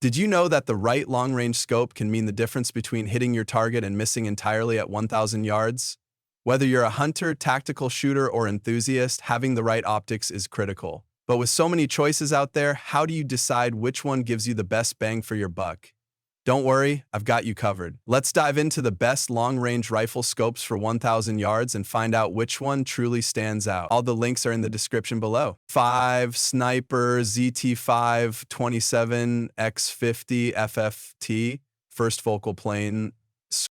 Did you know that the right long-range scope can mean the difference between hitting your target and missing entirely at 1,000 yards? Whether you're a hunter, tactical shooter, or enthusiast, having the right optics is critical. But with so many choices out there, how do you decide which one gives you the best bang for your buck? Don't worry, I've got you covered. Let's dive into the best long-range rifle scopes for 1,000 yards and find out which one truly stands out. All the links are in the description below. 5 Sniper ZT5 27x50 FFT, first focal plane.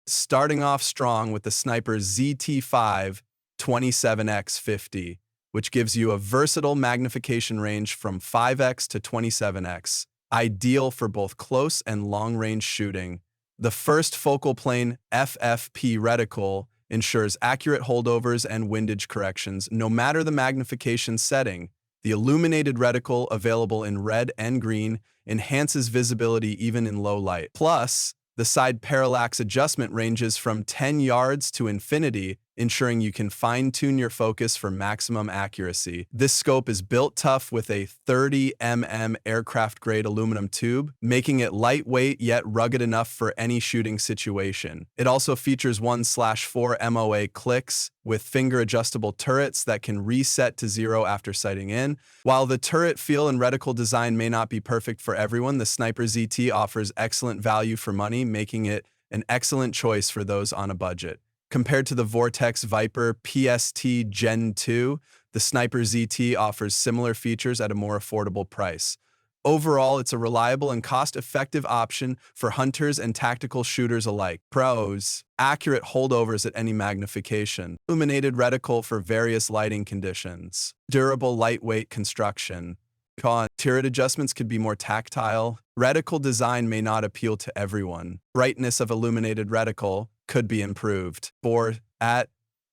Starting off strong with the Sniper ZT5 27x50, which gives you a versatile magnification range from 5x to 27x. Ideal for both close and long-range shooting. The first focal plane FFP reticle ensures accurate holdovers and windage corrections, no matter the magnification setting. The illuminated reticle, available in red and green, enhances visibility even in low light. Plus, the side parallax adjustment ranges from 10 yards to infinity, ensuring you can fine-tune your focus for maximum accuracy. This scope is built tough with a 30 mm aircraft-grade aluminum tube, making it lightweight yet rugged enough for any shooting situation. It also features 1/4 MOA clicks with finger-adjustable turrets that can reset to 0 after sighting in. While the turret feel and reticle design may not be perfect for everyone, the Sniper ZT offers excellent value for money, making it an excellent choice for those on a budget. Compared to the Vortex Viper PST Gen 2, the Sniper ZT offers similar features at a more affordable price. Overall, it's a reliable and cost-effective option for hunters and tactical shooters alike. Pros: accurate holdovers at any magnification, illuminated reticle for various lighting conditions, durable lightweight construction. Con: turret adjustments could be more tactile. Reticle design may not appeal to everyone. Brightness of illuminated reticle could be improved. Or at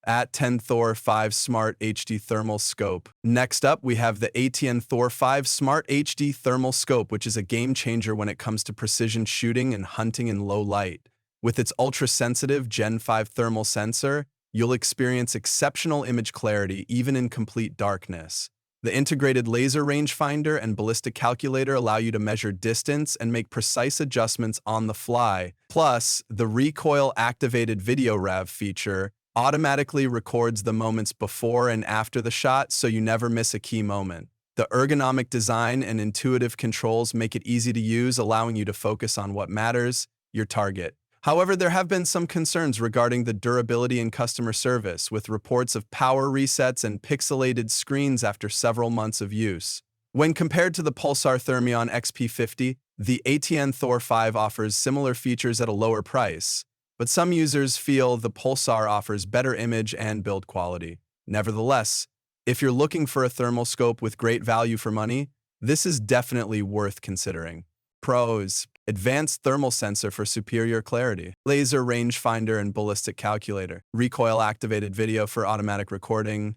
ThOR 5 Smart HD Thermal Scope. Next up, we have the ThOR 5 Smart HD Thermal Scope, which is a game changer when it comes to precision shooting and hunting in low light. With its ultra-sensitive Gen 5 thermal sensor, you'll experience exceptional image clarity even in complete darkness. The integrated laser rangefinder and ballistic calculator allow you to measure distance and make precise adjustments on the fly. Plus, the recoil-activated video rev feature automatically records the moments before and after the shot, so you never miss a key moment. The ergonomic design and intuitive controls make it easy to use, allowing you to focus on what matters, your target. However, there have been some concerns regarding the durability and customer service, with reports of power resets and pixelated screens after several months of use. When compared to the Pulsar Thermion XP50, the ThOR 5 offers similar features at a lower price, but some users feel the Pulsar offers better image and build quality. Nevertheless, if you're looking for a thermal scope with great value for money, this is definitely worth considering. Pros: advanced thermal sensor for superior clarity, laser rangefinder and ballistic calculator, recoil-activated video for automatic recording.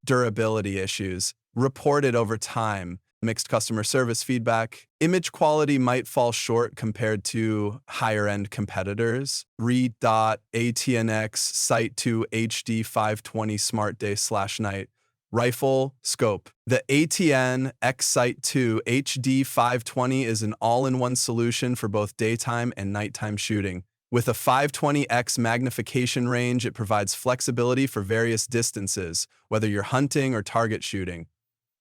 Durability issues reported over time, mixed customer service feedback. Image quality might fall short compared to higher-end competitors. ATNX Sight 2 HD 520 Smart Day/Night Riflescope. The ATN X-Sight 2 HD 520 is an all-in-one solution for both daytime and nighttime shooting. With a 520x magnification range, it provides flexibility for various distances, whether you're hunting or target shooting.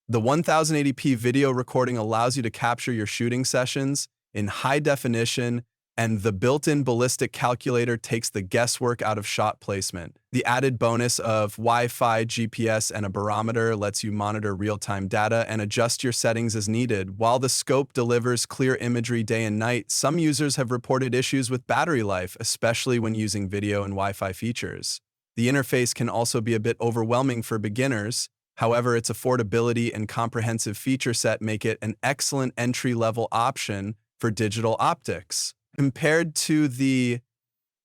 The 1080p video recording allows you to capture your shooting sessions in high definition, and the built-in ballistic calculator takes the guesswork out of shot placement. The added bonus of Wi-Fi, GPS, and a barometer lets you monitor real-time data and adjust your settings as needed. While the scope delivers clear imagery day and night, some users have reported issues with battery life, especially when using video and Wi-Fi features. The interface can also be a bit overwhelming for beginners. However, its affordability and comprehensive feature set make it an excellent entry-level option for digital optics. Compared to the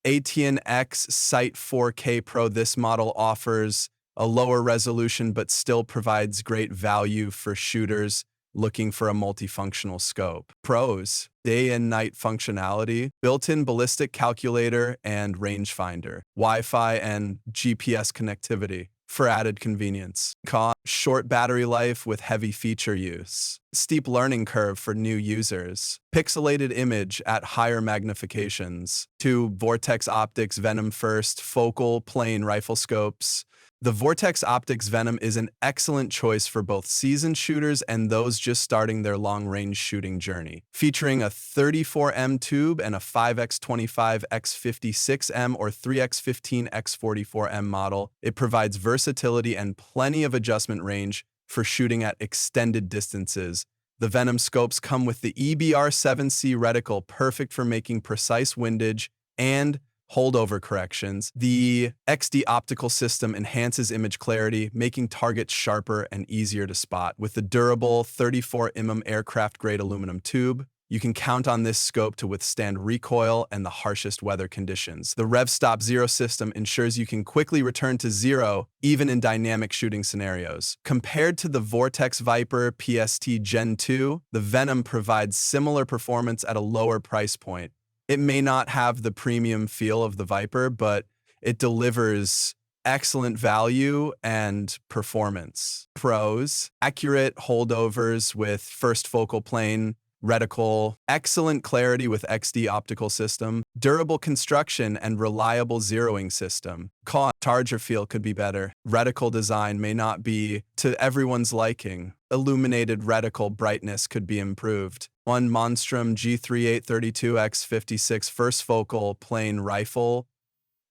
ATNX Sight 4K Pro, this model offers a lower resolution but still provides great value for shooters looking for a multifunctional scope. Pros: day and night functionality, built-in ballistic calculator and rangefinder, Wi-Fi and GPS connectivity. for added convenience. Con, short battery life with heavy feature use. Steep learning curve for new users. Pixelated image at higher magnifications. 2. Vortex Optics Venom first focal plane riflescopes. The Vortex Optics Venom is an excellent choice for both seasoned shooters and those just starting their long-range shooting journey. Featuring a 34mm tube and a 5x25x56mm or 3x15x44mm model, it provides versatility and plenty of adjustment range for shooting at extended distances. The Venom scopes come with the EBR-7C reticle, perfect for making precise windage and holdover corrections. The XD optical system enhances image clarity, making targets sharper and easier to spot. With the durable 34mm aircraft-grade aluminum tube, you can count on this scope to withstand recoil and the harshest weather conditions. The Rev Stop Zero system ensures you can quickly return to zero, even in dynamic shooting scenarios. Compared to the Vortex Viper PST Gen 2, the Venom provides similar performance at a lower price point. It may not have the premium feel of the Viper, but it delivers excellent value and performance. Pros: accurate holdovers with first focal plane reticle, excellent clarity with XD optical system, durable construction and reliable zeroing system. Con: charger feel could be better. Reticle design may not be to everyone's liking. Illuminated reticle brightness could be improved. 1. Monstrum G3832x56 first focal plane rifle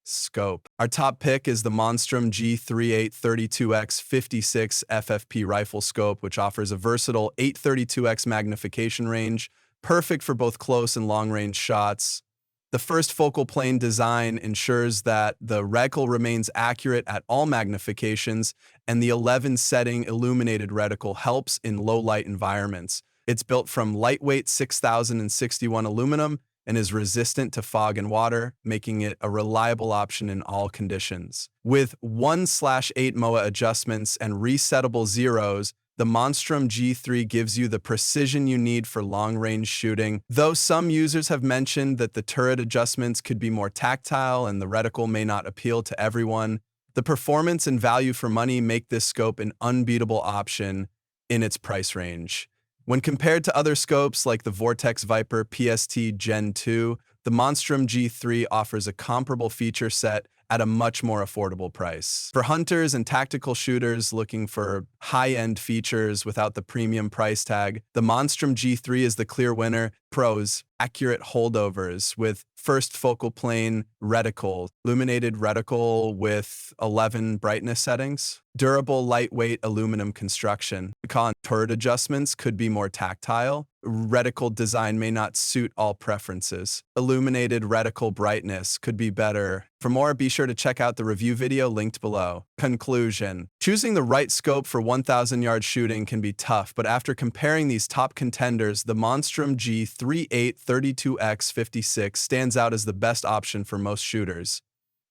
scope. Our top pick is the Monstrum G3832x56 FFP rifle scope, which offers a versatile 832x magnification range, perfect for both close and long-range shots. The first focal plane design ensures that the reticle remains accurate at all magnifications, and the 11-setting illuminated reticle helps in low-light environments. It's built from lightweight 6061 aluminum and is resistant to fog and water, making it a reliable option in all conditions. With 1/8 MOA adjustments and resettable zeros, the Monstrum G3 gives you the precision you need for long-range shooting. Though some users have mentioned that the turret adjustments could be more tactile and the reticle may not appeal to everyone, the performance and value for money make this scope an unbeatable option in its price range. When compared to other scopes like the Vortex Viper PST Gen 2, the Monstrum G3 offers a comparable feature set at a much more affordable price. For hunters and tactical shooters looking for high-end features without the premium price tag, the Monstrum G3 is the clear winner. Pros: accurate holdovers with first focal plane reticle, illuminated reticle with 11 brightness settings, durable lightweight aluminum construction. Con: turret adjustments could be more tactile. Reticle design may not suit all preferences. Illuminated reticle brightness could be better. For more, be sure to check out the review video linked below. Conclusion: choosing the right scope for 1,000-yard shooting can be tough, but after comparing these top contenders, the Monstrum G3832x56 stands out as the best option for most shooters.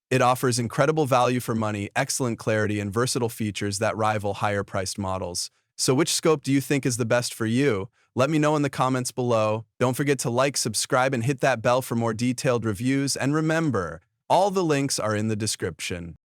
It offers incredible value for money, excellent clarity, and versatile features that rival higher-priced models. So which scope do you think is the best for you? Let me know in the comments below. Don't forget to like, subscribe, and hit that bell for more detailed reviews. And remember, all the links are in the description.